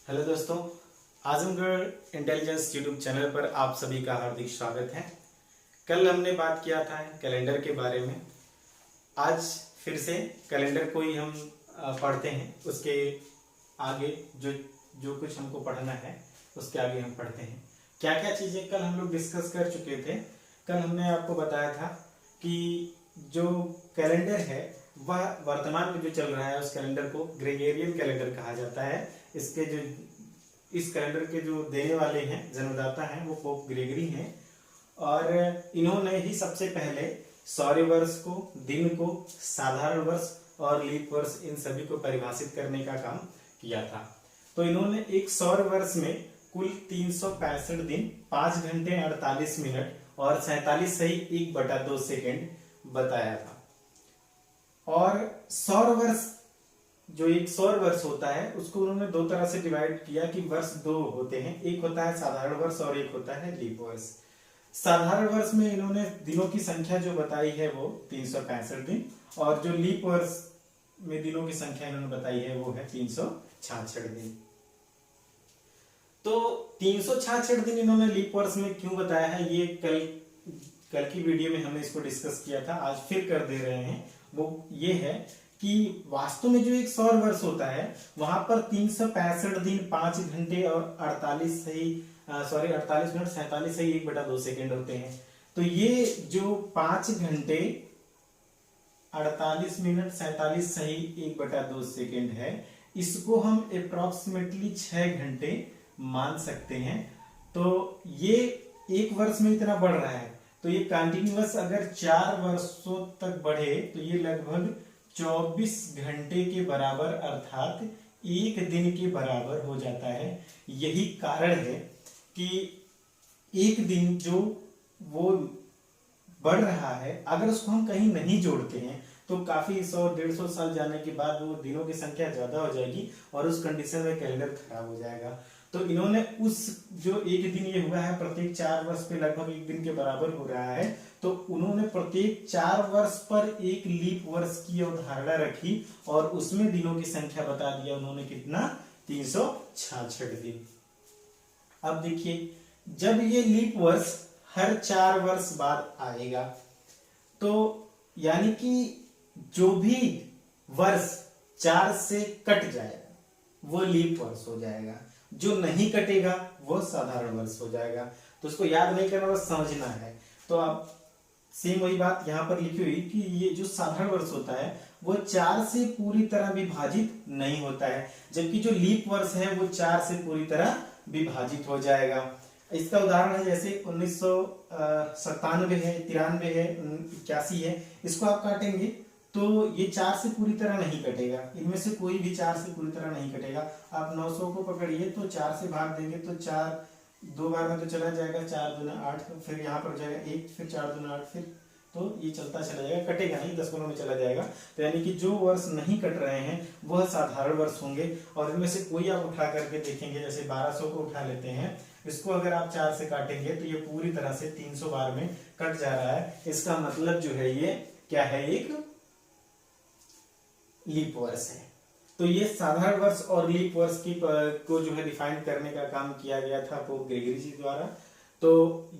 Hello दोस्तों, Azamgarh intelligence YouTube channel पर आप सभी का हार्दिक स्वागत है। कल हमने बात किया था कैलेंडर के बारे में। आज फिर से कैलेंडर को ही हम पढ़ते हैं। उसके आगे जो जो कुछ हमको पढ़ना है उसके आगे हम पढ़ते हैं। क्या क्या चीज़ें कल हम लोग डिस्कस कर चुके थे। कल हमने आपको बताया था कि जो कैलेंडर है वह वर्तमान में जो चल रहा है उस कैलेंडर को ग्रेगोरियन कैलेंडर कहा जाता है। इसके जो इस कैलेंडर के जो देने वाले हैं, जन्मदाता हैं, वो पोप ग्रेगरी हैं और इन्होंने ही सबसे पहले सौर्य वर्ष को, दिन को, साधारण वर्ष और लीप वर्ष इन सभी को परिभाषित करने का काम किया था। तो इन्होंने एक सौर वर्ष में कुल 365 दिन 5 घंटे 48 मिनट और 47 सही 1/2 सेकेंड बताया था। और सौर वर्ष जो एक सौर वर्ष होता है उसको उन्होंने दो तरह से डिवाइड किया कि वर्ष दो होते हैं, एक होता है साधारण वर्ष और एक होता है लीप वर्ष। साधारण वर्ष में इन्होंने दिनों की संख्या जो बताई है वो 365 दिन और जो लीप वर्ष में दिनों की संख्या इन्होंने बताई है वो है 366 दिन। तो 366 दिन इन्होंने लीप वर्ष में क्यों बताया है, ये कल की वीडियो में हमने इसको डिस्कस किया था, आज फिर कर दे रहे हैं। वो ये है कि वास्तव में जो एक सौर वर्ष होता है वहां पर 365 दिन 5 घंटे और 48 मिनट 47 सही 1/2 सेकेंड होते हैं। तो ये जो 5 घंटे 48 मिनट 47 सही 1/2 सेकेंड है, इसको हम अप्रोक्सीमेटली 6 घंटे मान सकते हैं। तो ये एक वर्ष में इतना बढ़ रहा है, तो ये कंटिन्यूअस अगर 4 वर्षों तक बढ़े तो ये लगभग 24 घंटे के बराबर अर्थात एक दिन के बराबर हो जाता है। यही कारण है कि एक दिन जो वो बढ़ रहा है, अगर उसको हम कहीं नहीं जोड़ते हैं तो काफी 100-150 साल जाने के बाद वो दिनों की संख्या ज्यादा हो जाएगी और उस कंडीशन में कैलेंडर खराब हो जाएगा। तो इन्होंने उस जो एक दिन ये हुआ है प्रत्येक 4 वर्ष पे लगभग एक दिन के बराबर हो रहा है, तो उन्होंने प्रत्येक 4 वर्ष पर एक लीप वर्ष की अवधारणा रखी और उसमें दिनों की संख्या बता दिया उन्होंने कितना, 366 दिन। अब देखिए, जब ये लीप वर्ष हर 4 वर्ष बाद आएगा तो यानी कि जो भी वर्ष 4 से कट जाएगा वो लीप वर्ष हो जाएगा, जो नहीं कटेगा वो साधारण वर्ष हो जाएगा। तो उसको याद नहीं करना, बस समझना है। तो आप सेम वही बात यहाँ पर लिखी हुई कि ये जो साधारण वर्ष होता है वो 4 से पूरी तरह विभाजित नहीं होता है, जबकि जो लीप वर्ष है वो 4 से पूरी तरह विभाजित हो जाएगा। इसका उदाहरण है जैसे 1997 है, 93 है, 81 है, इसको आप काटेंगे तो ये 4 से पूरी तरह नहीं कटेगा, इनमें से कोई भी 4 से पूरी तरह नहीं कटेगा। आप 900 को पकड़िए तो 4 से भाग देंगे तो 4 दो बार में तो चला जाएगा, 4 दूना 8, फिर यहाँ पर जाएगा 1, फिर 4 दूना 8, फिर तो ये चलता चला जाएगा, कटेगा नहीं, 10 गुणों में चला जाएगा। तो यानी कि जो वर्ष नहीं कट रहे हैं वह साधारण वर्ष होंगे और इनमें से कोई आप उठा करके देखेंगे, जैसे 1200 को उठा लेते हैं, इसको अगर आप 4 से काटेंगे तो ये पूरी तरह से 300 बार में कट जा रहा है। इसका मतलब जो है ये क्या है, एक लीप वर्ष है। तो ये साधारण वर्ष और लीप वर्ष की को जो है डिफाइन करने का काम किया गया था पोप ग्रेगरी जी द्वारा। तो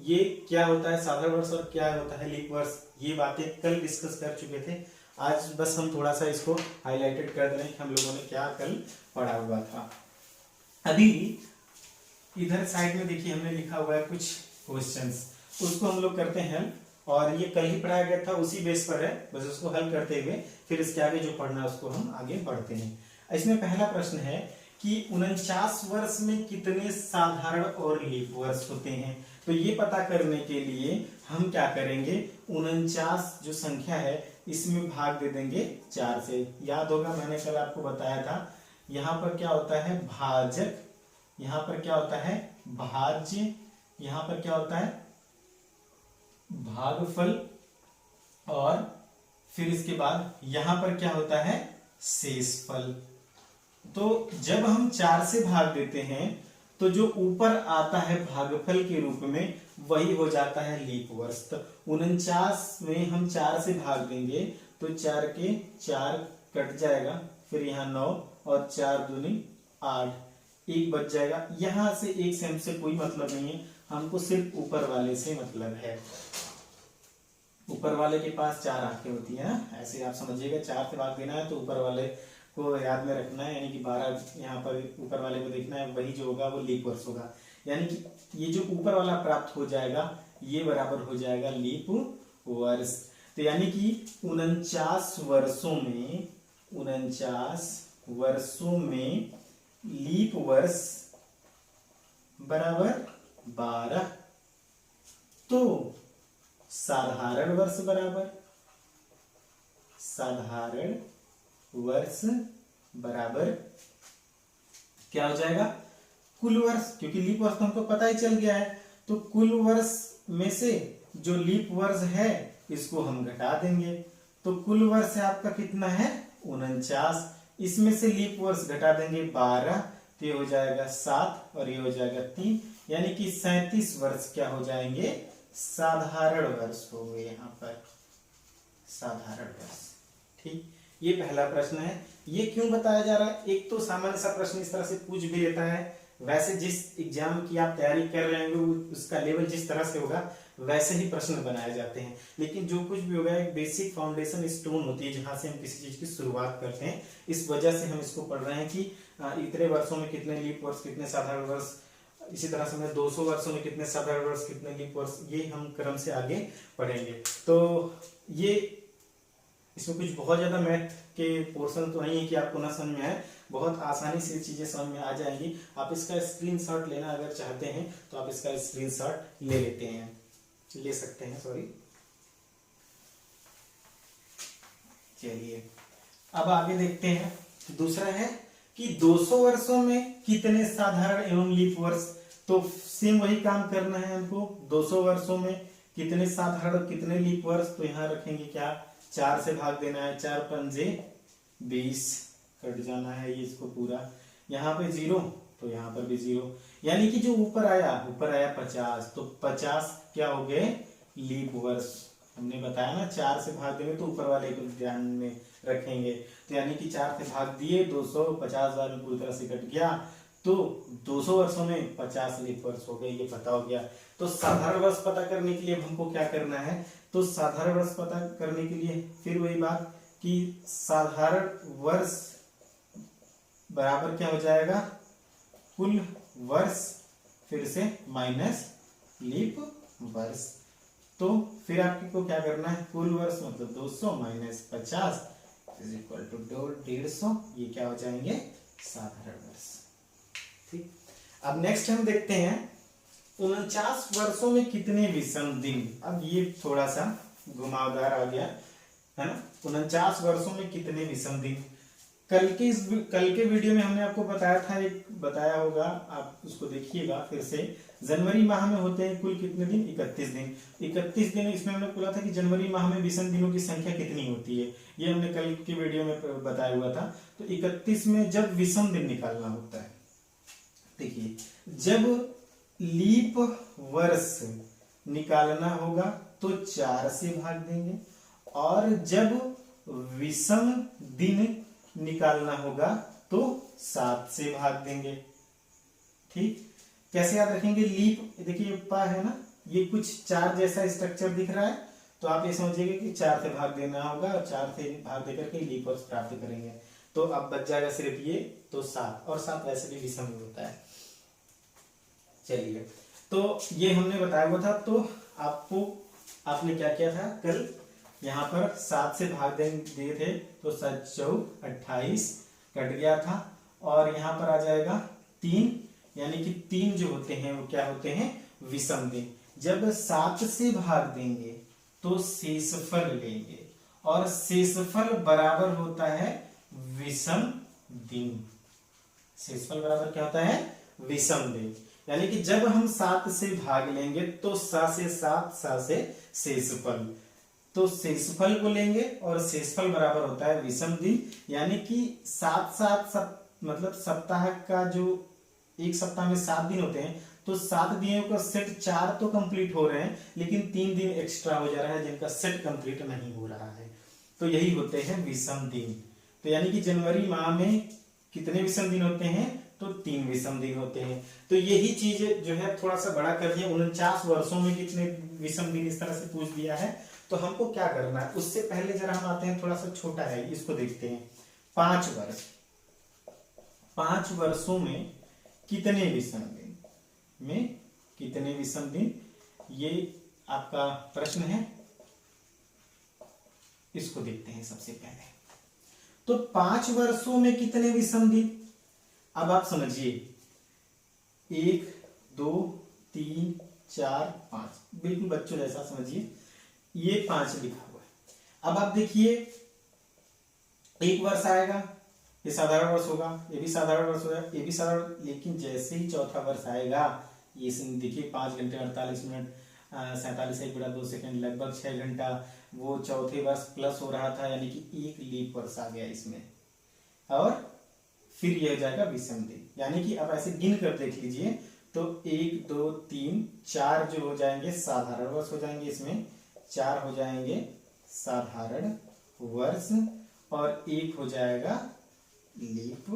ये क्या होता है साधारण वर्ष और क्या होता है लीप वर्ष, ये बातें कल डिस्कस कर चुके थे। आज बस हम थोड़ा सा इसको हाईलाइटेड कर दें कि हम लोगों ने क्या कल पढ़ा हुआ था। अभी इधर साइड में देखिए हमने लिखा हुआ है कुछ क्वेश्चंस, उसको हम लोग करते हैं और ये कल ही पढ़ाया गया था उसी बेस पर है, बस उसको हल करते हुए फिर इसके आगे जो पढ़ना है उसको हम आगे बढ़ते हैं। इसमें पहला प्रश्न है कि 49 वर्ष में कितने साधारण और लीप वर्ष होते हैं। तो ये पता करने के लिए हम क्या करेंगे, 49 जो संख्या है इसमें भाग दे देंगे 4 से। याद होगा मैंने कल आपको बताया था, यहाँ पर क्या होता है भाजक, यहाँ पर क्या होता है भाज्य, यहाँ पर क्या होता है भागफल और फिर इसके बाद यहां पर क्या होता है शेषफल। तो जब हम 4 से भाग देते हैं तो जो ऊपर आता है भागफल के रूप में वही हो जाता है लीप वर्ष। तो 49 में हम 4 से भाग देंगे तो 4 के 4 कट जाएगा, फिर यहाँ 9 और 4 दूनी 8, एक बच जाएगा। यहां से एक से हमसे कोई मतलब नहीं है, हमको सिर्फ ऊपर वाले से मतलब है। ऊपर वाले के पास 4 आंखें होती हैं, ऐसे आप समझिएगा। 4 से भाग देना है तो ऊपर वाले को याद में रखना है, यानी कि 12 यहाँ पर ऊपर वाले को देखना है, वही जो होगा वो लीप वर्ष होगा। यानी कि ये जो ऊपर वाला प्राप्त हो जाएगा ये बराबर हो जाएगा लीप वर्ष। तो यानी कि 49 वर्षों में, 49 वर्षों में लीप वर्ष बराबर 12। तो साधारण वर्ष बराबर, साधारण वर्ष बराबर क्या हो जाएगा, कुल वर्ष। क्योंकि लीप वर्ष तो हमको पता ही चल गया है, तो कुल वर्ष में से जो लीप वर्ष है इसको हम घटा देंगे। तो कुल वर्ष है आपका कितना है 49, इसमें से लीप वर्ष घटा देंगे 12, तो ये हो जाएगा 7 और ये हो जाएगा 3, यानी कि 37 वर्ष क्या हो जाएंगे, साधारण वर्ष हो गए यहाँ पर, साधारण वर्ष। ठीक, ये पहला प्रश्न है। ये क्यों बताया जा रहा है, एक तो सामान्य सा प्रश्न इस तरह से पूछ भी लेता है, वैसे जिस एग्जाम की आप तैयारी कर रहे होंगे उसका लेवल जिस तरह से होगा वैसे ही प्रश्न बनाए जाते हैं। लेकिन जो कुछ भी होगा एक बेसिक फाउंडेशन स्टोन होती है जहां से हम किसी चीज की शुरुआत करते हैं, इस वजह से हम इसको पढ़ रहे हैं कि इतने वर्षों में कितने लीप वर्ष, कितने साधारण वर्ष, इसी तरह से 200 वर्षों में कितने साधारण वर्ष, कितने लीप वर्ष, ये हम क्रम से आगे पढ़ेंगे। तो ये इसमें कुछ बहुत ज्यादा मैथ के पोर्शन तो नहीं है कि आपको ना समझ में आए, बहुत आसानी से चीजें समझ में आ जाएंगी। आप इसका स्क्रीनशॉट लेना अगर चाहते हैं तो आप इसका स्क्रीनशॉट ले लेते हैं, ले सकते हैं, सॉरी। चलिए अब आगे देखते हैं। दूसरा है कि 200 वर्षों में कितने साधारण एवं लीप वर्ष, तो सेम वही काम करना है हमको। 200 वर्षों में कितने साधारण कितने लीप वर्ष, तो यहां रखेंगे क्या, 4 से भाग देना है, 4 पंजे 20, कट जाना है ये इसको पूरा, यहाँ पे 0 तो यहाँ पर भी 0, यानी कि जो ऊपर आया 50, तो 50 क्या हो गए लीप वर्ष। हमने बताया ना 4 से भाग देंगे तो ऊपर वाले को ध्यान में रखेंगे, तो यानी कि 4 से भाग दिए 250 बार में पूरी तरह से कट गया, तो 200 वर्षों में 50 लीप वर्ष हो गए, ये पता हो गया। तो साधारण वर्ष पता करने के लिए हमको क्या करना है, तो साधारण वर्ष पता करने के लिए फिर वही बात कि साधारण वर्ष बराबर क्या हो जाएगा, कुल वर्ष फिर से माइनस लीप वर्ष। तो फिर आपको क्या करना है, कुल वर्ष मतलब 200 माइनस 50 इज इक्वल टू 150, ये क्या हो जाएंगे साधारण वर्ष। ठीक, अब नेक्स्ट हम देखते हैं 49 वर्षों में कितने विषम दिन। अब ये थोड़ा सा घुमावदार आ गया है ना, 49 वर्षों में कितने विषम दिन। कल के वीडियो में हमने आपको बताया था, एक बताया होगा, आप उसको देखिएगा फिर से। जनवरी माह में होते हैं कुल कितने दिन, 31 दिन। 31 दिन, इसमें हमने बोला था कि जनवरी माह में विषम दिनों की संख्या कितनी होती है, ये हमने कल के वीडियो में बताया हुआ था। तो 31 में जब विषम दिन निकालना होता है, देखिए जब लीप वर्ष निकालना होगा तो 4 से भाग देंगे, और जब विषम दिन निकालना होगा तो 7 से भाग देंगे। ठीक, कैसे याद रखेंगे, लीप देखिए पा है ना, ये कुछ 4 जैसा स्ट्रक्चर दिख रहा है, तो आप ये समझिएगा कि 4 से भाग देना होगा और 4 से भाग देकर के लीप वर्ष प्राप्त करेंगे। तो अब बच जाएगा सिर्फ ये, तो 7, और 7 वैसे भी विषम ही होता है। चलिए, तो ये हमने बताया हुआ था। तो आपने क्या किया था, कल यहाँ पर 7 से भाग दिए थे, तो 7 चौक 28 कट गया था, और यहाँ पर आ जाएगा 3, यानी कि 3 जो होते हैं वो क्या होते हैं विषम दिन। जब 7 से भाग देंगे तो शेषफल लेंगे, और शेषफल बराबर होता है विषम दिन। शेषफल बराबर क्या होता है, विषम दिन। यानी कि जब हम 7 से भाग लेंगे तो 7 से 7, 7 से शेषफल, तो शेषफल को लेंगे और शेषफल बराबर होता है विषम दिन। यानी कि 7 मतलब सप्ताह का जो एक सप्ताह में 7 दिन होते हैं, तो 7 दिनों का सेट 4 तो कंप्लीट हो रहे हैं, लेकिन 3 दिन एक्स्ट्रा हो जा रहा है जिनका सेट कंप्लीट नहीं हो रहा है, तो यही होते हैं विषम दिन। तो यानी कि जनवरी माह में कितने विषम दिन होते हैं, तो 3 विषम दिन होते हैं। तो यही चीज जो है थोड़ा सा बड़ा कर दिया, 49 वर्षों में कितने विषम दिन इस तरह से पूछ दिया है। तो हमको क्या करना है, उससे पहले जरा हम आते हैं, थोड़ा सा छोटा है, इसको देखते हैं। 5 वर्ष, 5 वर्षों में कितने विषम दिन, में कितने विषम दिन, ये आपका प्रश्न है। इसको देखते हैं सबसे पहले। तो 5 वर्षों में कितने विषम दिन, अब आप समझिए 1 2 3 4 5, बिल्कुल बच्चों जैसा समझिए, ये 5 लिखा हुआ है। अब आप देखिए, एक वर्ष आएगा, ये साधारण वर्ष होगा, ये भी साधारण वर्ष होगा, ये भी साधारण, लेकिन जैसे ही चौथा वर्ष आएगा, ये देखिए 5 घंटे 48 मिनट 47 1/2 सेकंड, लगभग 6 घंटा, वो चौथे वर्ष प्लस हो रहा था, यानी कि एक लीप वर्ष आ गया इसमें, और फिर यह हो जाएगा विषम दिन। यानी कि अब ऐसे गिन कर देख लीजिए, तो 1 2 3 4 जो हो जाएंगे साधारण वर्ष हो जाएंगे, इसमें 4 हो जाएंगे साधारण वर्ष, और 1 हो जाएगा लीप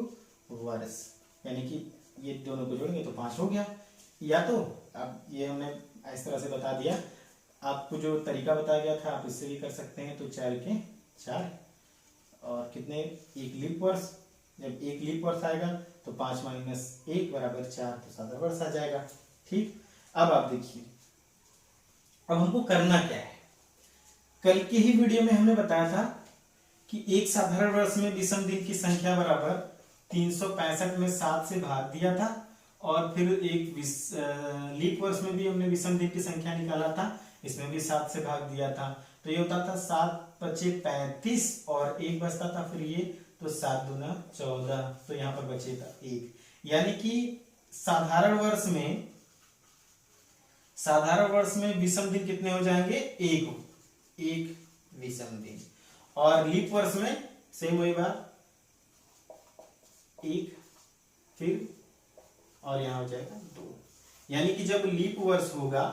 वर्ष, यानी कि ये दोनों को जोड़ेंगे तो 5 हो गया। या तो अब ये हमने इस तरह से बता दिया, आपको जो तरीका बताया गया था आप इससे भी कर सकते हैं। तो 4 के 4, और कितने, एक लीप वर्ष, जब एक लीप वर्ष आएगा तो 5 - 1 = 4, तो साधारण वर्ष आ जाएगा। ठीक, अब आप देखिए, अब हमको करना क्या है। कल के ही वीडियो में हमने बताया था कि एक साधारण वर्ष में विषम दिन की संख्या बराबर 365 में 7 से भाग दिया था, और फिर एक लीप वर्ष में भी हमने विषम दिन की संख्या निकाला था, इसमें भी 7 से भाग दिया था। तो ये होता था 7 × 5 = 35, और 1 बचता था फिर ये, तो 7 × 2 = 14, तो यहाँ पर बचेगा 1। यानी कि साधारण वर्ष में विषम दिन कितने हो जाएंगे, एक विषम दिन, और लीप वर्ष में सेम वही बात, 1, फिर और यहां हो जाएगा 2। यानी कि जब लीप वर्ष होगा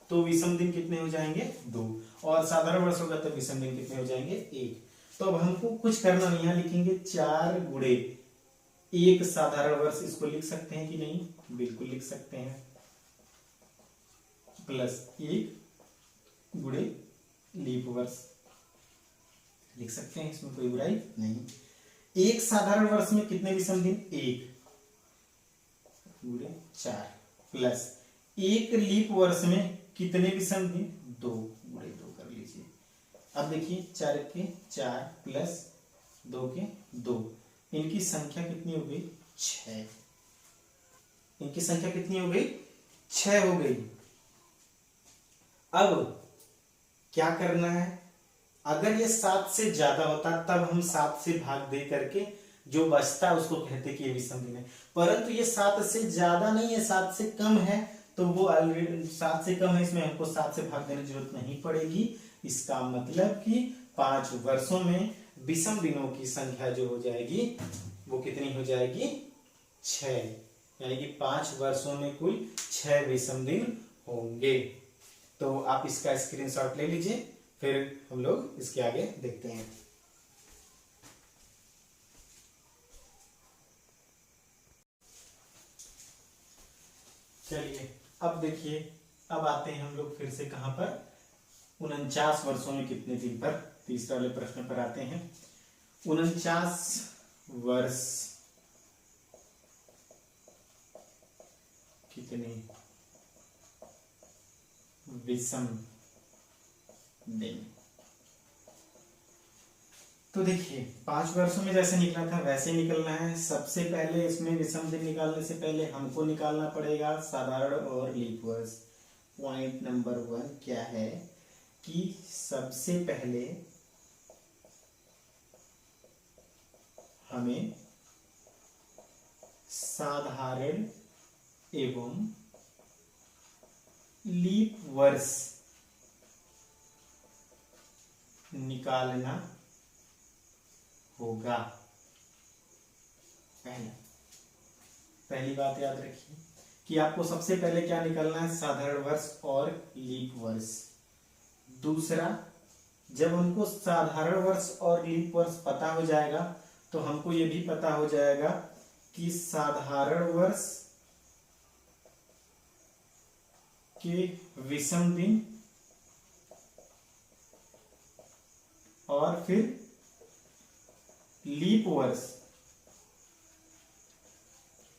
तो विषम दिन कितने हो जाएंगे, 2, और साधारण वर्ष होगा तो विषम दिन कितने हो जाएंगे, 1। तो अब हमको कुछ करना नहीं, यहां लिखेंगे 4 × 1 साधारण वर्ष, इसको लिख सकते हैं कि नहीं, बिल्कुल लिख सकते हैं, प्लस 1 × लीप वर्ष लिख सकते हैं, इसमें कोई बुराई नहीं। एक साधारण वर्ष में कितने विषम दिन, 1 × 4, प्लस एक लीप वर्ष में कितने विषम दिन, 2 × 2 कर लीजिए। अब देखिए 4 के 4 प्लस 2 के 2, इनकी संख्या कितनी हो गई, 6। इनकी संख्या कितनी हो गई, 6 हो गई। अब क्या करना है, अगर ये 7 से ज्यादा होता तब हम 7 से भाग दे करके जो बचता उसको कहते कि ये विषम दिन है, परंतु ये 7 से ज्यादा नहीं है, 7 से कम है, तो वो ऑलरेडी 7 से कम है, इसमें हमको 7 से भाग देने की जरूरत नहीं पड़ेगी। इसका मतलब कि 5 वर्षों में विषम दिनों की संख्या जो हो जाएगी वो कितनी हो जाएगी, 6, यानी कि 5 वर्षों में कुल 6 विषम दिन होंगे। तो आप इसका स्क्रीनशॉट ले लीजिए, फिर हम लोग इसके आगे देखते हैं। चलिए अब देखिए, अब आते हैं हम लोग फिर से कहां पर, 49 वर्षों में कितने दिन पर, तीसरे वाले प्रश्न पर आते हैं। 49 वर्ष कितने विषम दिन। तो देखिए 5 वर्षों में जैसे निकला था वैसे निकलना है। सबसे पहले इसमें विषम दिन निकालने से पहले हमको निकालना पड़ेगा साधारण और लीप वर्ष। पॉइंट नंबर 1 क्या है कि सबसे पहले हमें साधारण एवं लीप वर्ष निकालना होगा। पहली बात याद रखिए कि आपको सबसे पहले क्या निकालना है, साधारण वर्ष और लीप वर्ष। दूसरा, जब हमको साधारण वर्ष और लीप वर्ष पता हो जाएगा तो हमको ये भी पता हो जाएगा कि साधारण वर्ष के विषम दिन और फिर लीप वर्ष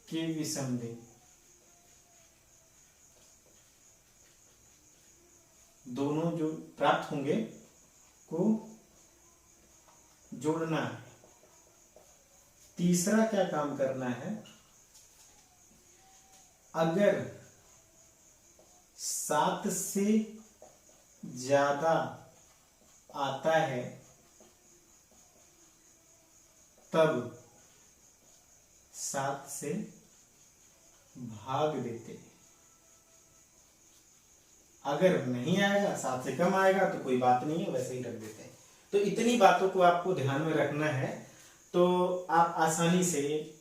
के विषम दिन दोनों जो प्राप्त होंगे को जोड़ना है। तीसरा क्या काम करना है, अगर 7 से ज्यादा आता है तब 7 से भाग देते हैं। अगर नहीं आएगा, 7 से कम आएगा तो कोई बात नहीं है, वैसे ही रख देते हैं। तो इतनी बातों को आपको ध्यान में रखना है, तो आप आसानी से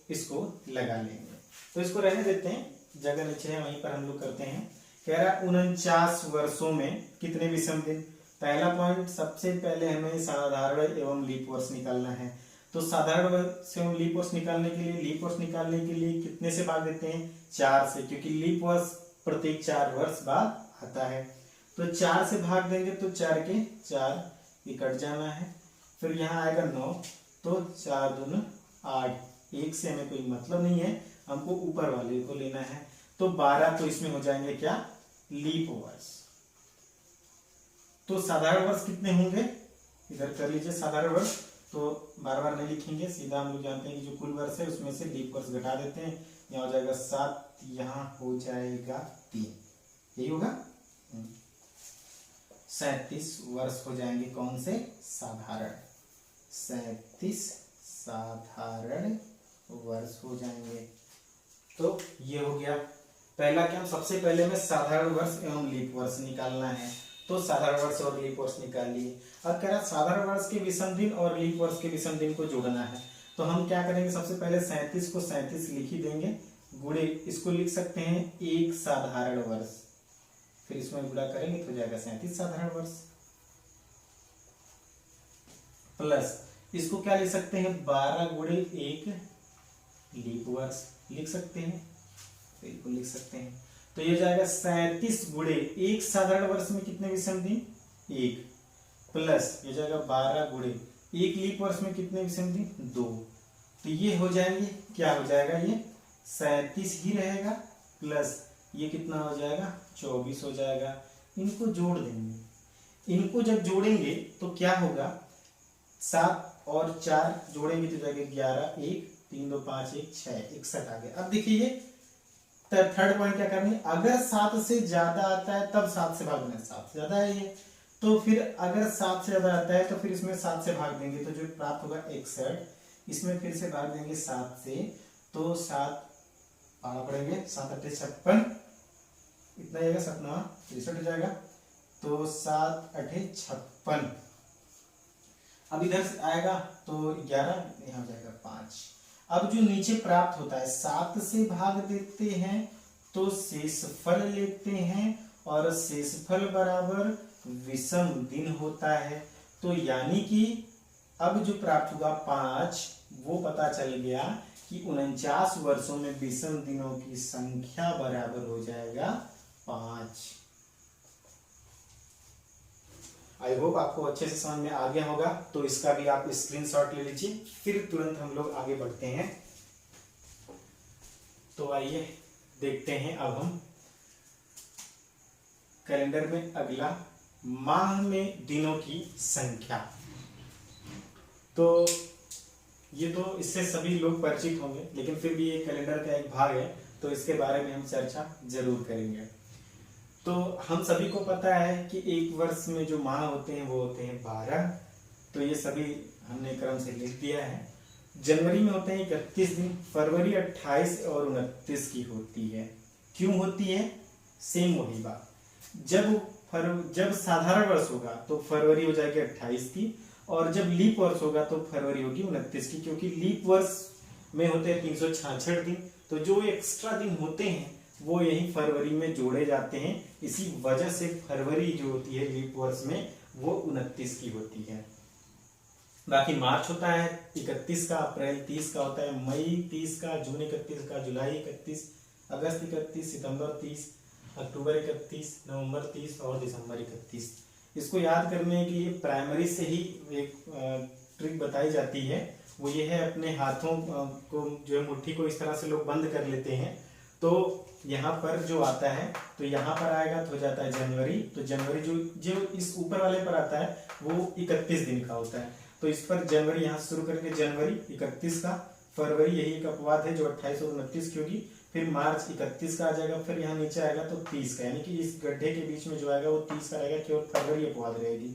इसको लगा लेंगे। तो इसको रहने देते हैं, जगह नीचे है वहीं पर हम लोग करते हैं। कह रहा 49 वर्षों में कितने विषम दिन। पहला पॉइंट, सबसे पहले हमें साधारण एवं लीप वर्ष निकालना है। तो साधारण वर्ष एवं लीप वर्ष निकालने के लिए कितने से भाग देते हैं, 4 से, क्योंकि लीप वर्ष प्रत्येक 4 वर्ष बाद आता है। तो 4 से भाग देंगे तो 4 के 4 कट जाना है, फिर यहाँ आएगा 9, तो 4 दूनी 8, 1 से हमें कोई मतलब नहीं है, हमको ऊपर वाले को लेना है। तो 12 तो इसमें हो जाएंगे क्या, लीप वर्ष। तो साधारण वर्ष कितने होंगे, इधर कर लीजिए साधारण वर्ष, तो बार बार नहीं लिखेंगे, सीधा हम लोग जानते हैं कि जो कुल वर्ष है उसमें से लीप वर्ष घटा देते हैं। यहाँ हो जाएगा 7, यहाँ हो जाएगा 3, यही होगा 37 वर्ष हो जाएंगे। कौन से, साधारण, 37 साधारण वर्ष हो जाएंगे। तो ये हो गया पहला क्या, सबसे पहले में साधारण वर्ष एवं लीप वर्ष निकालना है। तो साधारण वर्ष और लीप वर्ष निकाल लिए। अब कह रहा साधारण वर्ष के विषम दिन और लीप वर्ष के विषम दिन को जोड़ना है। तो हम क्या करेंगे, सबसे पहले 37 को 37 लिख ही देंगे, गुणे इसको लिख सकते हैं 1 साधारण वर्ष, फिर इसमें गुणा करेंगे तो हो जाएगा 37 साधारण वर्ष, प्लस इसको क्या लिख सकते हैं, 12 गुणे 1 लीप वर्ष लिख सकते हैं, बिल्कुल लिख सकते हैं। तो ये जाएगा 37 गुणे 1 साधारण वर्ष में कितने विषम दिन, 1, प्लस ये जाएगा 12 गुणे 1 लीप वर्ष में कितने विषम दिन, 2। तो ये हो जाएंगे, क्या हो जाएगा, ये 37 ही रहेगा, प्लस ये कितना हो जाएगा, 24 हो जाएगा। इनको जोड़ देंगे। इनको जब जोड़ेंगे तो क्या होगा, 7 और 4 जोड़ेंगे तो जाएगा 11, 1 3 2 5 1 6, 61 आ गया। अब देखिए ये थर्ड पॉइंट क्या करनी है, अगर 7 से ज्यादा आता है तब 7 से भागना है, 7 से ज्यादा है ये, तो फिर अगर 7 से ज्यादा आता है तो फिर इसमें 7 से भाग देंगे तो जो प्राप्त होगा 61, इसमें फिर से भाग देंगे 7 से, तो 7 पाना पड़ेंगे, 7 8 56, इतना जाएगा, 7 9 63 हो जाएगा, तो 7 8 56। अब इधर से आएगा तो 11, यहाँ हो जाएगा 5। अब जो नीचे प्राप्त होता है, 7 से भाग देते हैं तो शेषफल लेते हैं, और शेषफल बराबर विषम दिन होता है। तो यानी कि अब जो प्राप्त होगा 5, वो पता चल गया कि 49 वर्षों में विषम दिनों की संख्या बराबर हो जाएगा 5। आई होप आपको अच्छे से समझ में आ गया होगा। तो इसका भी आप स्क्रीनशॉट ले लीजिए, फिर तुरंत हम लोग आगे बढ़ते हैं। तो आइए देखते हैं अब हम कैलेंडर में अगला, माह में दिनों की संख्या। तो ये तो इससे सभी लोग परिचित होंगे, लेकिन फिर भी ये कैलेंडर का एक भाग है, तो इसके बारे में हम चर्चा जरूर करेंगे। तो हम सभी को पता है कि एक वर्ष में जो माह होते हैं वो होते हैं 12। तो ये सभी हमने क्रम से लिख दिया है। जनवरी में होते हैं 31 दिन, फरवरी 28 और 29 की होती है। क्यों होती है, सेम वही बात। जब साधारण वर्ष होगा तो फरवरी हो जाएगी 28 की, और जब लीप वर्ष होगा तो फरवरी होगी 29 की, क्योंकि लीप वर्ष में होते हैं 366 दिन। तो जो एक्स्ट्रा दिन होते हैं वो यही फरवरी में जोड़े जाते हैं। इसी वजह से फरवरी जो होती है लीप वर्ष में वो 29 की होती है। बाकी मार्च होता है 31 का, अप्रैल 30 का होता है, मई 30 का, जून 31 का, जुलाई 31, अगस्त 31, सितंबर 30, अक्टूबर 31, नवंबर 30 और दिसंबर 31। इसको याद करने के लिए प्राइमरी से ही एक ट्रिक बताई जाती है, वो ये है अपने हाथों को जो है मुट्ठी को इस तरह से लोग बंद कर लेते हैं, तो यहाँ पर जो आता है तो यहाँ पर आएगा तो हो जाता है जनवरी, तो जनवरी जो जो इस ऊपर वाले पर आता है वो 31 दिन का होता है, तो इस पर जनवरी यहाँ शुरू करके जनवरी 31 का, फरवरी यही एक अपवाद है जो 28 और 29 की होगी, फिर मार्च 31 का आ जाएगा, फिर यहाँ नीचे आएगा तो 30 का, यानी कि इस गड्ढे के बीच में जो आएगा वो 30 का रहेगा, केवल फरवरी अपवाद रहेगी।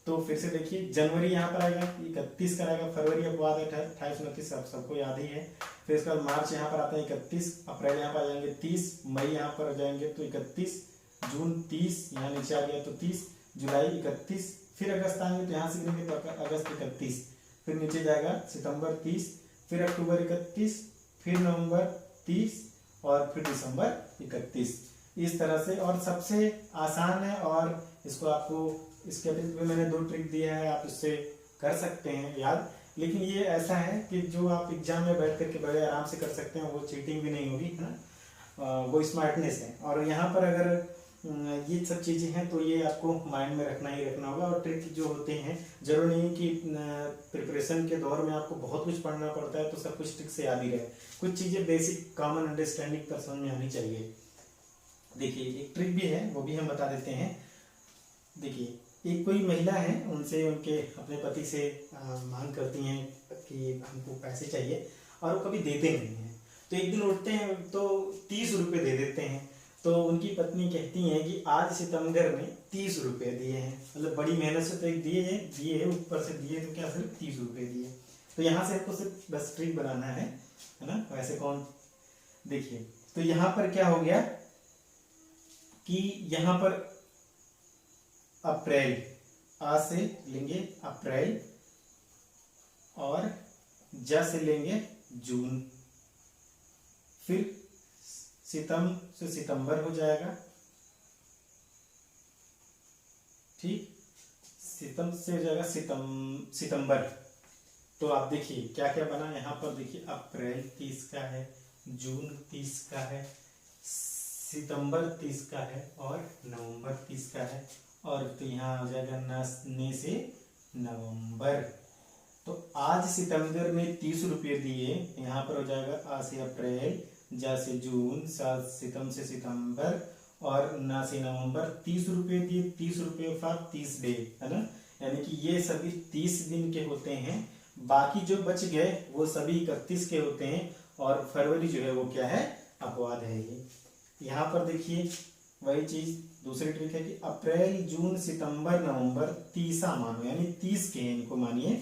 तो फिर से देखिए जनवरी यहाँ पर आएगा 31 का रहेगा, फरवरी अपवाद है 28 29 सबको याद ही है, फिर इसके बाद मार्च यहाँ पर आता है 31, अप्रैल यहाँ पर आ जाएंगे 30, मई यहाँ पर आ जाएंगे तो 31, जून 30, यहाँ नीचे आ गया तो 30, जुलाई 31, फिर अगस्त आएंगे तो यहाँ से गिनेंगे तो अगस्त 31, फिर नीचे जाएगा सितंबर 30, फिर अक्टूबर 31, फिर नवंबर 30 और फिर दिसंबर 31। इस तरह से, और सबसे आसान है, और इसको आपको इसके अतिरिक्त भी मैंने 2 ट्रिक दिया है, आप इससे कर सकते हैं याद, लेकिन ये ऐसा है कि जो आप एग्जाम में बैठ करके बड़े आराम से कर सकते हैं, वो चीटिंग भी नहीं होगी, है ना, वो स्मार्टनेस है। और यहाँ पर अगर ये सब चीज़ें हैं तो ये आपको माइंड में रखना ही रखना होगा। और ट्रिक जो होते हैं, जरूरी नहीं कि प्रिपरेशन के दौर में आपको बहुत कुछ पढ़ना पड़ता है तो सब कुछ ट्रिक से याद ही रहे, कुछ चीज़ें बेसिक कॉमन अंडरस्टैंडिंग पर समझ में आनी चाहिए। देखिए एक ट्रिक भी है, वो भी हम बता देते हैं। देखिए एक कोई महिला है, उनसे उनके अपने पति से मांग करती हैं कि हमको पैसे चाहिए, और वो कभी देते नहीं हैं, तो एक दिन उठते हैं तो 30 रुपये दे देते हैं, तो उनकी पत्नी कहती हैं कि आज सितंबर में 30 रुपये दिए हैं, मतलब बड़ी मेहनत से तो एक दिए ऊपर से दिए तो क्या सिर्फ 30 रुपये दिए। तो यहाँ से आपको सिर्फ बस ट्रिक बनाना है ना, वैसे कौन, देखिए तो यहाँ पर क्या हो गया कि यहाँ पर अप्रैल, आ से लेंगे अप्रैल, और ज से लेंगे जून, फिर सितम से सितंबर हो जाएगा, ठीक, सितम से हो जाएगा सितंबर। तो आप देखिए क्या क्या बना यहाँ पर, देखिए अप्रैल 30 का है, जून 30 का है, सितंबर 30 का है, और नवंबर 30 का है, और तो यहाँ हो जाएगा ने से नवंबर। तो आज सितंबर में 30 रुपये दिए, यहाँ पर हो जाएगा आ से अप्रैल, जा से जून, सितम से सितंबर, और ना से नवंबर, 30 रुपये दिए, 30 रुपये फॉर 30 डे, है ना, यानी कि ये सभी 30 दिन के होते हैं, बाकी जो बच गए वो सभी 31 के होते हैं, और फरवरी जो है वो क्या है, अपवाद है। ये यहाँ पर देखिए वही चीज, दूसरी ट्रिक है कि अप्रैल जून सितंबर नवंबर 30 मानो, यानी 30 के इनको मानिए,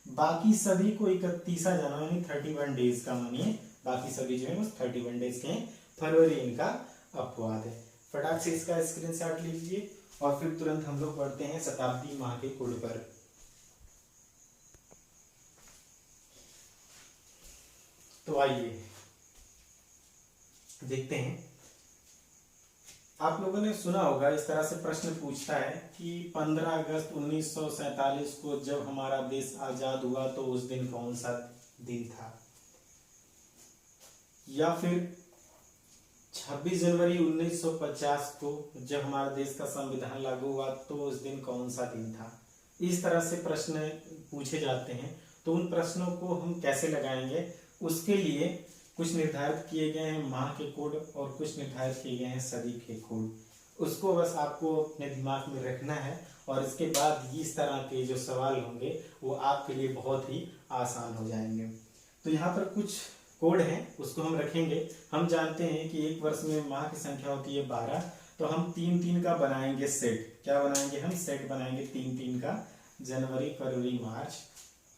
बाकी सभी को 31 जानो, यानी 31 डेज का मानिए, बाकी सभी जो है वो 31 डेज के हैं, फरवरी इनका अपवाद है। फटाक से इसका स्क्रीनशॉट लीजिए और फिर तुरंत हम लोग पढ़ते हैं शताब्दी माह के कोड पर। तो आइए देखते हैं। आप लोगों ने सुना होगा इस तरह से प्रश्न पूछता है कि 15 अगस्त 1947 को जब हमारा देश आजाद हुआ तो उस दिन कौन सा दिन था, या फिर 26 जनवरी 1950 को जब हमारा देश का संविधान लागू हुआ तो उस दिन कौन सा दिन था। इस तरह से प्रश्न पूछे जाते हैं, तो उन प्रश्नों को हम कैसे लगाएंगे, उसके लिए कुछ निर्धारित किए गए हैं माह के कोड और कुछ निर्धारित किए गए हैं सदी के कोड, उसको बस आपको अपने दिमाग में रखना है, और इसके बाद इस तरह के जो सवाल होंगे वो आपके लिए बहुत ही आसान हो जाएंगे। तो यहाँ पर कुछ कोड हैं, उसको हम रखेंगे। हम जानते हैं कि एक वर्ष में माह की संख्या होती है 12, तो हम 3-3 का बनाएंगे सेट। क्या बनाएंगे हम, सेट बनाएंगे 3-3 का, जनवरी फरवरी मार्च,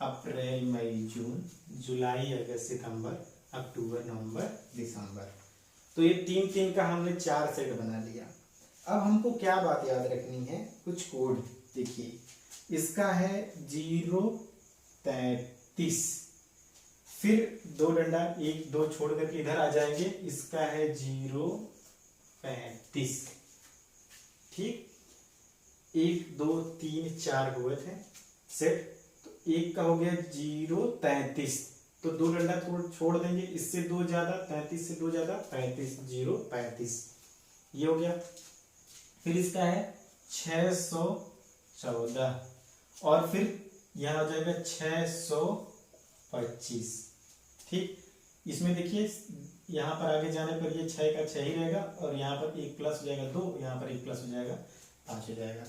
अप्रैल मई जून, जुलाई अगस्त सितंबर, अक्टूबर नवंबर दिसंबर। तो ये 3-3 का हमने 4 सेट बना लिया। अब हमको क्या बात याद रखनी है, कुछ कोड देखिए, इसका है 033, फिर 2 डंडा 1 2 छोड़ करके इधर आ जाएंगे, इसका है 035, ठीक, 1 2 3 4 हुए थे सेट, तो एक का हो गया 033, तो 2 डंडा छोड़ देंगे, इससे 2 ज्यादा 33 से 2 ज्यादा 35, 035 ये हो गया। फिर इसका है 614 और फिर यहाँ हो जाएगा 625। ठीक, इसमें देखिए यहाँ पर आगे जाने पर ये 6 का 6 ही रहेगा और यहाँ पर 1 प्लस हो जाएगा 2, यहाँ पर 1 प्लस हो जाएगा 5 हो जाएगा।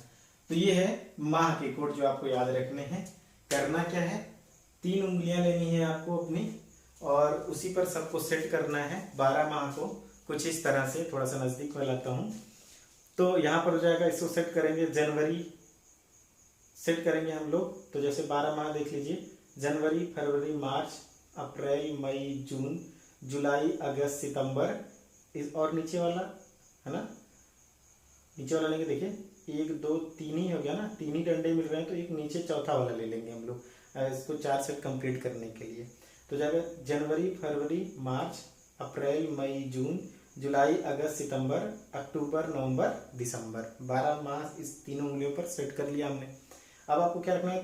तो ये है माह के कोड जो आपको याद रखने हैं। करना क्या है, 3 उंगलियां लेनी है आपको अपनी और उसी पर सबको सेट करना है 12 माह को कुछ इस तरह से। थोड़ा सा नजदीक में लाता हूँ, तो यहाँ पर हो जाएगा, इसको सेट करेंगे जनवरी सेट करेंगे हम लोग। तो जैसे 12 माह देख लीजिए, जनवरी, फरवरी, मार्च, अप्रैल, मई, जून, जुलाई, अगस्त, सितंबर, और नीचे वाला है ना, नीचे वाला लेंगे। देखिए 1 2 3 ही हो गया ना, 3 ही डंडे मिल रहे हैं, तो एक नीचे चौथा वाला ले लेंगे हम लोग इसको 4 सेट कंप्लीट करने के लिए। तो जाएगा जनवरी, फरवरी, मार्च, अप्रैल, मई, जून, जुलाई, अगस्त, सितंबर, अक्टूबर, नवंबर, दिसंबर। 12 माह इस 3 उंगलियों पर सेट कर लिया हमने। अब आपको क्या रखना है,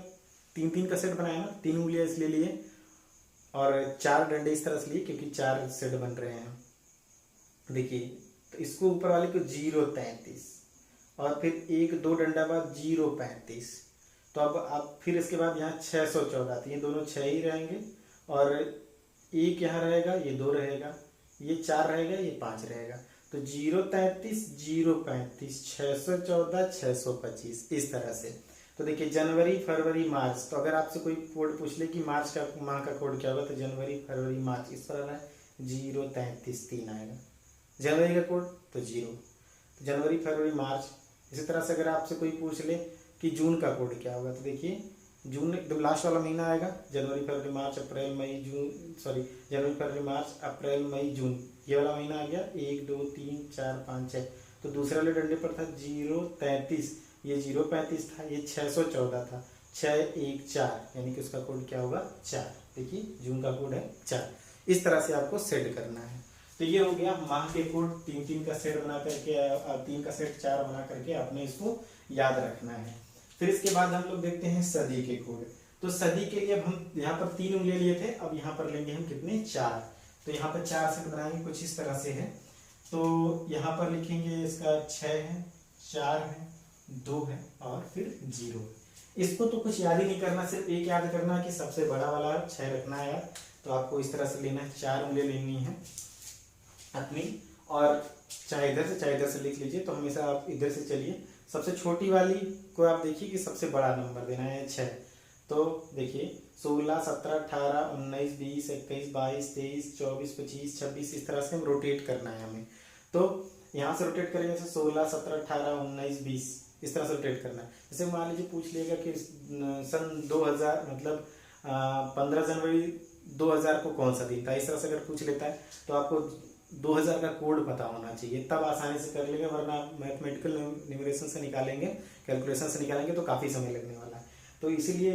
3 का सेट बनाया ना, 3 उंगलियां इसलिए लिए और 4 डंडे इस तरह से लिए क्योंकि 4 सेट बन रहे हैं। देखिए, तो इसको ऊपर वाले को 033 और फिर 1 2 डंडा बाद 035। तो अब आप फिर इसके बाद यहाँ 614, तो ये दोनों 6 ही रहेंगे और 1 यहाँ रहेगा, ये 2 रहेगा, ये 4 रहेगा, ये 5 रहेगा। तो 033 035 614 625 इस तरह से। तो देखिए जनवरी, फरवरी, मार्च, तो अगर आपसे कोई कोड पूछ ले कि मार्च का माह का कोड क्या होगा, तो जनवरी, फरवरी, मार्च इस तरह है 033 3 आएगा। जनवरी का कोड तो 0, तो जनवरी, फरवरी, मार्च। इसी तरह से अगर आपसे कोई पूछ ले कि जून का कोड क्या होगा, तो देखिए जून एकदम लास्ट वाला महीना आएगा, जनवरी, फरवरी, मार्च, अप्रैल, मई, जून, सॉरी जनवरी, फरवरी, मार्च, अप्रैल, मई, जून, ये वाला महीना आ गया 1 2 3 4 5 6। तो दूसरे वाले डंडे पर था 033, ये 035 था, ये 614 था, 6 1 4, यानी कि उसका कोड क्या होगा 4। देखिए जून का कोड है 4। इस तरह से आपको सेट करना है। तो ये हो गया माह के कोड, 3 का सेट बना करके 3 का सेट 4 बना करके आपने इसको याद रखना है। फिर इसके बाद हम लोग देखते हैं सदी के कोड। तो सदी के लिए अब हम यहाँ पर 3 उंगलियां लिए थे, अब यहाँ पर लेंगे हम कितने 4। तो यहाँ पर 4 सेट बनाएंगे कुछ इस तरह से है। तो यहाँ पर लिखेंगे इसका 6 है, 4 है, 2 है और फिर 0। इसको तो कुछ याद ही नहीं करना, सिर्फ एक याद करना है कि सबसे बड़ा वाला 6 रखना है यार। तो आपको इस तरह से लेना है, 4 उंगलियां लेनी है अपनी, और चाहे इधर से लिख लीजिए। तो हमेशा आप इधर से चलिए, सबसे छोटी वाली को आप देखिए कि सबसे बड़ा नंबर देना है 6। तो देखिए 16 17 18 19 20 21 22 23 24 25 26 इस तरह से हम रोटेट करना है हमें। तो यहाँ से रोटेट करेंगे, 16 17 18 19 20 इस तरह से रोटेट करना है। जैसे मान लीजिए पूछ लिएगा कि सन 2000 मतलब 15 जनवरी 2000 को कौन सा दिन था, इस तरह से अगर पूछ लेता है तो आपको 2000 का कोड पता होना चाहिए, तब आसानी से कर लेंगे। वरना मैथमेटिकल न्यूमरेशन से निकालेंगे, कैलकुलेशन से निकालेंगे तो काफ़ी समय लगने वाला है। तो इसीलिए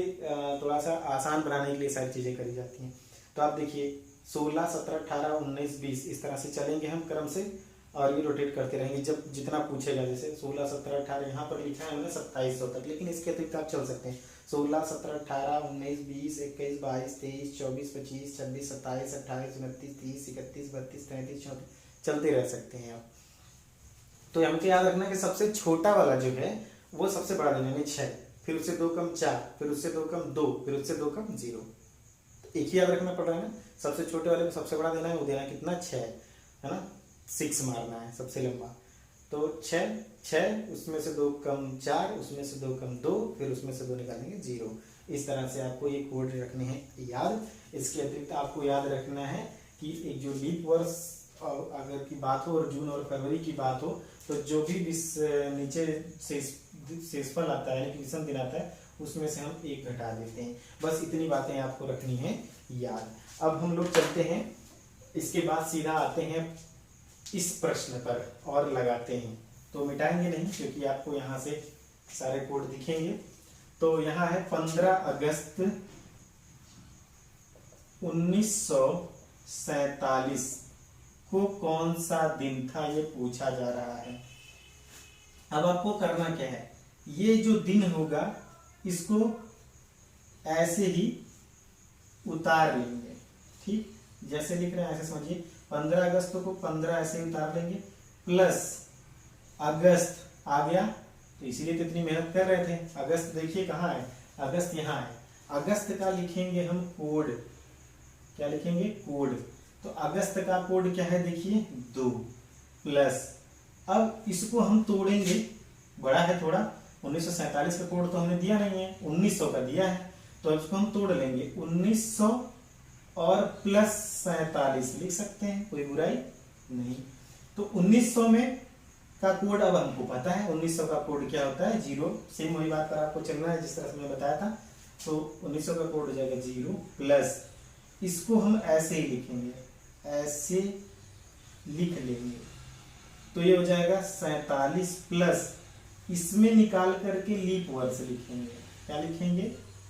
थोड़ा सा आसान बनाने के लिए सारी चीज़ें करी जाती हैं। तो आप देखिए 16 17 18 19 20 इस तरह से चलेंगे हम क्रम से, और ये रोटेट करते रहेंगे जब जितना पूछेगा। जैसे 16 17 18 यहाँ पर लिखा है हमने 2700 तक, लेकिन इसके अतिरिक्त आप चल सकते हैं 16 17 18 19 20 21 22 23 24 25 26 27 28 29 30 31 32 33 34 चलते रह सकते हैं आप। तो हमको याद रखना है कि सबसे छोटा वाला जो है वो सबसे बड़ा देना है 6, फिर उससे 2 कम 4, फिर उससे 2 कम 2, फिर उससे 2 कम 0। एक ही याद रखना पड़ रहा है ना, सबसे छोटे वाले को सबसे बड़ा देना है, वो देना है कितना 6 है ना, 6 मारना है सबसे लंबा। तो 6 उसमें से 2 कम 4, उसमें से 2 कम 2, फिर उसमें से 2 निकालेंगे 0। इस तरह से आपको ये कोड रखने हैं याद। इसके अतिरिक्त आपको याद रखना है कि एक जो लीप वर्ष अगर की बात हो और जून और फरवरी की बात हो, तो जो भी नीचे शेषफल आता है यानी कि विषम दिन आता है उसमें से हम 1 घटा देते हैं। बस इतनी बातें आपको रखनी है याद। अब हम लोग चलते हैं, इसके बाद सीधा आते हैं इस प्रश्न पर और लगाते हैं। तो मिटाएंगे नहीं क्योंकि आपको यहाँ से सारे कोड दिखेंगे। तो यहाँ है 15 अगस्त 1947 को कौन सा दिन था, ये पूछा जा रहा है। अब आपको करना क्या है, ये जो दिन होगा इसको ऐसे ही उतार लेंगे। ठीक, जैसे लिख रहे हैं ऐसे समझिए, 15 अगस्त को 15 ऐसे ही उतार लेंगे, प्लस अगस्त आ गया, तो इसीलिए तो इतनी मेहनत कर रहे थे। अगस्त देखिए कहाँ है, अगस्त यहाँ है। अगस्त का लिखेंगे हम कोड, क्या लिखेंगे, कोड। तो अगस्त का कोड क्या है देखिए 2, प्लस अब इसको हम तोड़ेंगे, बड़ा है थोड़ा, 1947 का कोड तो हमने दिया नहीं है, 1900 का दिया है, तो इसको हम तोड़ लेंगे। 1900 और प्लस 47 लिख सकते हैं, कोई बुराई नहीं। तो 1900 में का कोड अब हमको पता है, 1900 का कोड क्या होता है 0, सेम वही बात पर आपको चलना है जिस तरह से मैं बताया था। तो 1900 का कोड हो जाएगा 0, प्लस इसको हम ऐसे ही लिखेंगे, ऐसे लिख लेंगे, तो ये हो जाएगा 47 प्लस इसमें निकाल करके लीप वर्ष लिखेंगे। क्या लिखेंगे,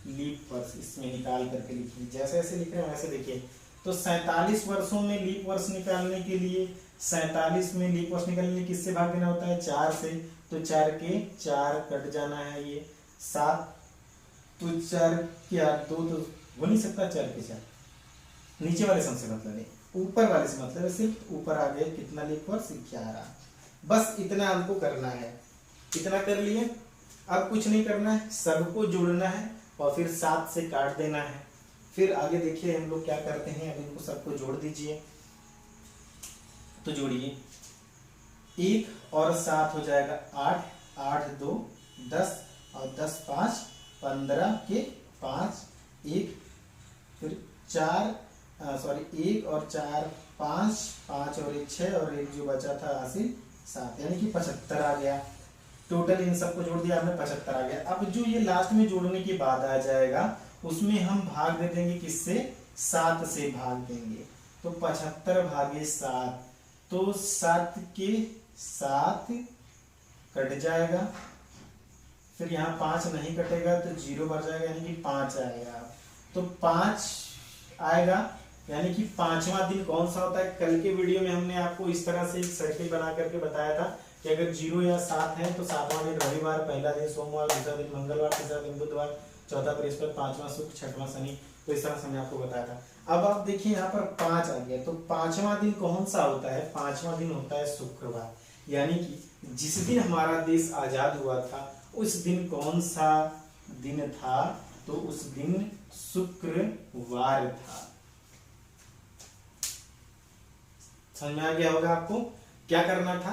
लीप वर्ष, इसमें निकाल करके लिखेंगे। जैसे ऐसे लिख रहे हैं वैसे देखिए, तो 47 वर्षों में लीप वर्ष निकालने के लिए, 47 में लीप वर्ष निकालने के लिए किससे भाग देना होता है, 4 से। तो 4 के 4 कट जाना है, ये 7, तो 4 के 8, 2 तो हो नहीं सकता, 4 के 4। नीचे वाले सम से मतलब है, ऊपर वाले से मतलब है, सिर्फ ऊपर आ गए कितना लीप वर्ष, 11। बस इतना हमको करना है, इतना कर लिए। अब कुछ नहीं करना है, सबको जोड़ना है और फिर 7 से काट देना है। फिर आगे देखिए हम लोग क्या करते हैं, अब इनको सबको जोड़ दीजिए। तो जोड़िए, 1 और 7 हो जाएगा 8, 8 2 10 और 10 5 15 के 5, 1 फिर 4 1 और 4 5, 5 और 1 6 और 1 जो बचा था 7, यानी कि 75 आ गया। टोटल इन सबको जोड़ दिया हमने, 75 आ गया। अब जो ये लास्ट में जोड़ने के बाद आ जाएगा उसमें हम भाग दे देंगे, किससे, 7 से भाग देंगे। तो 75 भागे 7, तो 7 के 7 कट जाएगा, फिर यहाँ 5 नहीं कटेगा तो 0 बढ़ जाएगा, यानी कि 5 आएगा। तो 5 आएगा, यानी कि 5वां दिन कौन सा होता है। कल के वीडियो में हमने आपको इस तरह से एक सर्किल बना करके बताया था कि अगर 0 या 7 है तो 7वां दिन रविवार, पहला दिन सोमवार, दूसरा दिन मंगलवार, तीसरा दिन बुधवार, चौथा बृहस्पति, 5वां शुक्र, 6वां शनि। तो इस तरह से हमने आपको बताया था। अब आप देखिए यहाँ पर 5 आ गया, तो 5वां दिन कौन सा होता है, 5वां दिन होता है शुक्रवार। यानी कि जिस दिन हमारा देश आजाद हुआ था उस दिन कौन सा दिन था, तो उस दिन शुक्रवार था। समझ में आ गया होगा आपको क्या करना था।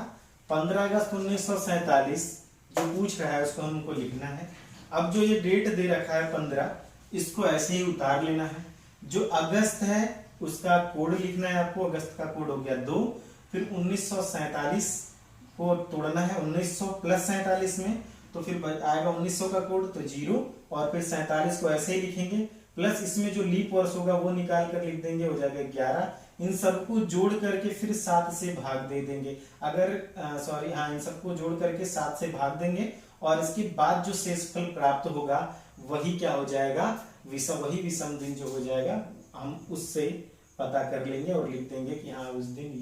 15 अगस्त 1947 जो पूछ रहा है उसको हमको लिखना है। अब जो ये डेट दे रखा है 15, इसको ऐसे ही उतार लेना है। जो अगस्त है उसका कोड लिखना है आपको, अगस्त का कोड हो गया 2, फिर 1947 को तोड़ना है 1900 प्लस 47 में, तो फिर आएगा 1900 का कोड, तो 0 और फिर 47 को ऐसे ही लिखेंगे, प्लस इसमें जो लीप वर्ष होगा वो निकाल कर लिख देंगे, हो जाएगा 11। इन सबको जोड़ करके फिर 7 से भाग दे देंगे। अगर इन सबको जोड़ करके 7 से भाग देंगे और इसके बाद जो शेषफल प्राप्त होगा वही क्या हो जाएगा, वही विषम दिन जो हो जाएगा, हम उससे पता कर लेंगे और लिख देंगे कि हाँ उस दिन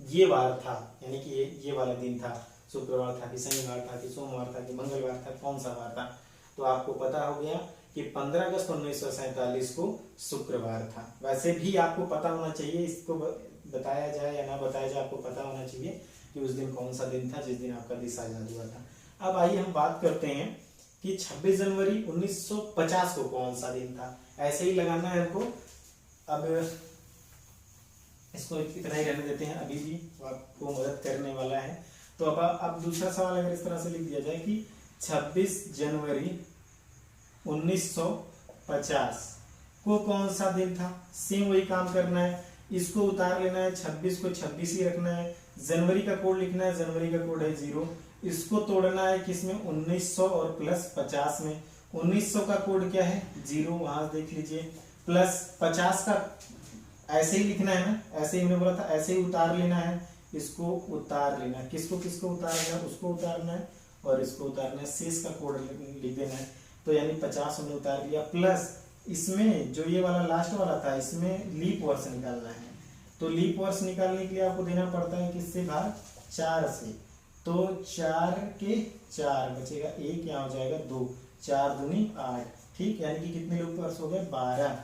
ये वार था, यानी कि ये वाला दिन था, शुक्रवार था कि शनिवार था कि सोमवार था कि मंगलवार था, कौन सा वार था। तो आपको पता हो गया कि 15 अगस्त 1947 को शुक्रवार था। वैसे भी आपको पता होना चाहिए, इसको बताया जाए या ना बताया जाए, आपको पता होना चाहिए कि उस दिन कौन सा दिन था जिस दिन आपका देश आजाद हुआ था। अब आइए हम बात करते हैं कि 26 जनवरी 1950 को कौन सा दिन था। ऐसे ही लगाना है हमको। अब इसको इतना ही रहने देते हैं, अभी भी आपको मदद करने वाला है। तो अब दूसरा सवाल अगर इस तरह से लिख दिया जाए कि 26 जनवरी 1950 को कौन सा दिन था, सेम वही काम करना है, इसको उतार लेना है, 26 को 26 ही रखना है, जनवरी का कोड लिखना है, जनवरी का कोड है 0, इसको तोड़ना है किसमें, 1900 और प्लस 50 में। 1900 का कोड क्या है 0, वहां देख लीजिए, प्लस 50 का ऐसे ही लिखना है ना, ऐसे ही मैंने बोला था, ऐसे ही उतार लेना है, इसको उतार लेना है, किसको उतारना है, उसको उतारना है और इसको उतारना है, शेष का कोड लिख देना है। तो यानी 50 हमने उतार लिया, प्लस इसमें जो ये वाला लास्ट वाला था इसमें लीप वर्ष निकालना है। तो लीप वर्ष निकालने के लिए आपको देना पड़ता है किससे भाग, 4 से। तो 4 के 4 बचेगा 1, यहाँ हो जाएगा 2, 4 दूनी 8, ठीक, यानी कि कितने लोग वर्ष हो गए 12।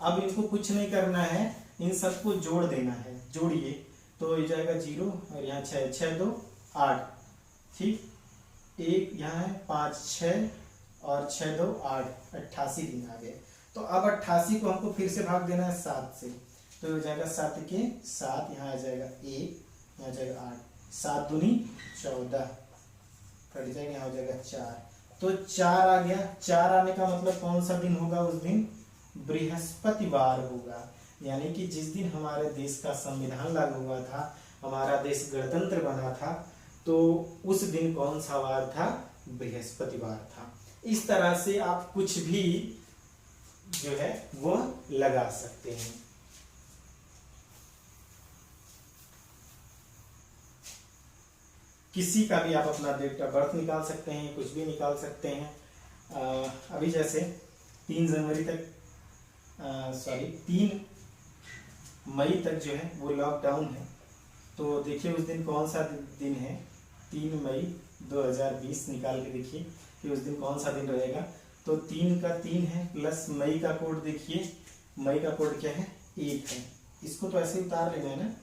अब इनको कुछ नहीं करना है, इन सबको जोड़ देना है। जोड़िए तो ये जाएगा 0 और यहाँ 6, 6 2 8, ठीक, एक यहाँ है 5 6 और 6 2 8, 88 दिन आ गए। तो अब 88 को हमको फिर से भाग देना है 7 से, तो हो जाएगा 7 के 7, यहाँ आ जाएगा 1, यहाँ आ जाएगा 8, 7 दूनी 14, कट जाएगा, यहाँ हो जाएगा 4। तो 4 आ गया। 4 आने का मतलब कौन सा दिन होगा? उस दिन बृहस्पतिवार होगा। यानी कि जिस दिन हमारे देश का संविधान लागू हुआ था, हमारा देश गणतंत्र बना था, तो उस दिन कौन सा वार था? बृहस्पतिवार था। इस तरह से आप कुछ भी जो है वो लगा सकते हैं। किसी का भी आप अपना डेट ऑफ बर्थ निकाल सकते हैं, कुछ भी निकाल सकते हैं। अभी जैसे 3 जनवरी तक 3 मई तक जो है वो लॉकडाउन है। तो देखिए उस दिन कौन सा दिन है? 3 मई 2020 निकाल के देखिए कि उस दिन कौन सा दिन रहेगा। तो 3 का 3 है प्लस मई का कोड देखिए, मई का कोड क्या है? 1 है। इसको तो ऐसे उतार लेना है ना,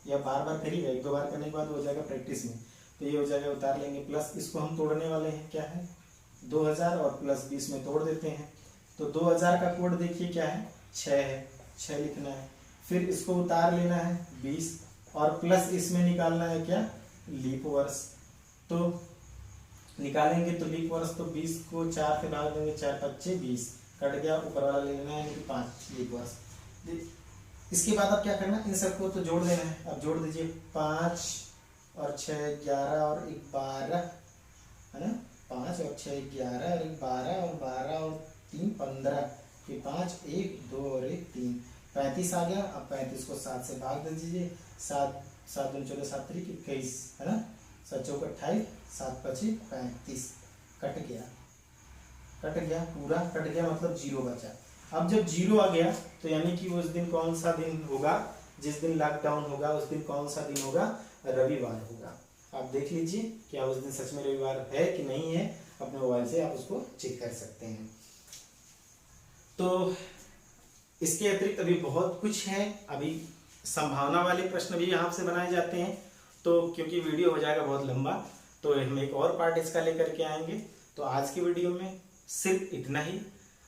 या बार बार करिएगा, 1 2 बार करने के बाद हो जाएगा प्रैक्टिस में। तो ये हो जाएगा, उतार लेंगे, प्लस इसको हम तोड़ने वाले हैं, क्या है? 2000 और प्लस 20 में तोड़ देते हैं। तो 2000 का कोड देखिए क्या है? 6 है, 6 लिखना है। फिर इसको उतार लेना है 20 और प्लस इसमें निकालना है क्या? लीप वर्ष। तो निकालेंगे तो लीप वर्ष, तो 20 को 4 से भाग देंगे, 4 5 20, कट गया, ऊपर वाला ले लेना है, यानी कि 5 लीप वर्ष। इसके बाद अब क्या करना? इन सबको तो जोड़ देना है। अब जोड़ दीजिए, 5 और 6 11 और 1 12, है ना? 5 और 6 11 और 1 12 और 12 और 3 15, फिर 5 1 2 और 1 3, 35 आ गया। अब 35 को 7 से भाग दे दीजिए, 7 7 दूनी 14 7 3 21, है ना? 7 चौक 28, 7 25 35, कट गया, कट गया, पूरा कट गया, मतलब 0 बचा। अब जब 0 आ गया तो यानी कि उस दिन कौन सा दिन होगा? जिस दिन लॉकडाउन होगा उस दिन कौन सा दिन होगा? रविवार होगा। आप देख लीजिए क्या उस दिन सच में रविवार है कि नहीं है, अपने मोबाइल से आप उसको चेक कर सकते हैं। तो इसके अतिरिक्त अभी बहुत कुछ है, अभी संभावना वाले प्रश्न भी यहाँ से बनाए जाते हैं। तो क्योंकि वीडियो हो जाएगा बहुत लंबा, तो हम एक और पार्ट इसका लेकर के आएंगे। तो आज की वीडियो में सिर्फ इतना ही।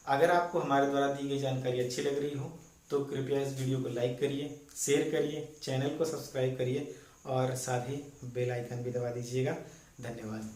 अगर आपको हमारे द्वारा दी गई जानकारी अच्छी लग रही हो तो कृपया इस वीडियो को लाइक करिए, शेयर करिए, चैनल को सब्सक्राइब करिए और साथ ही बेल आइकन भी दबा दीजिएगा। धन्यवाद।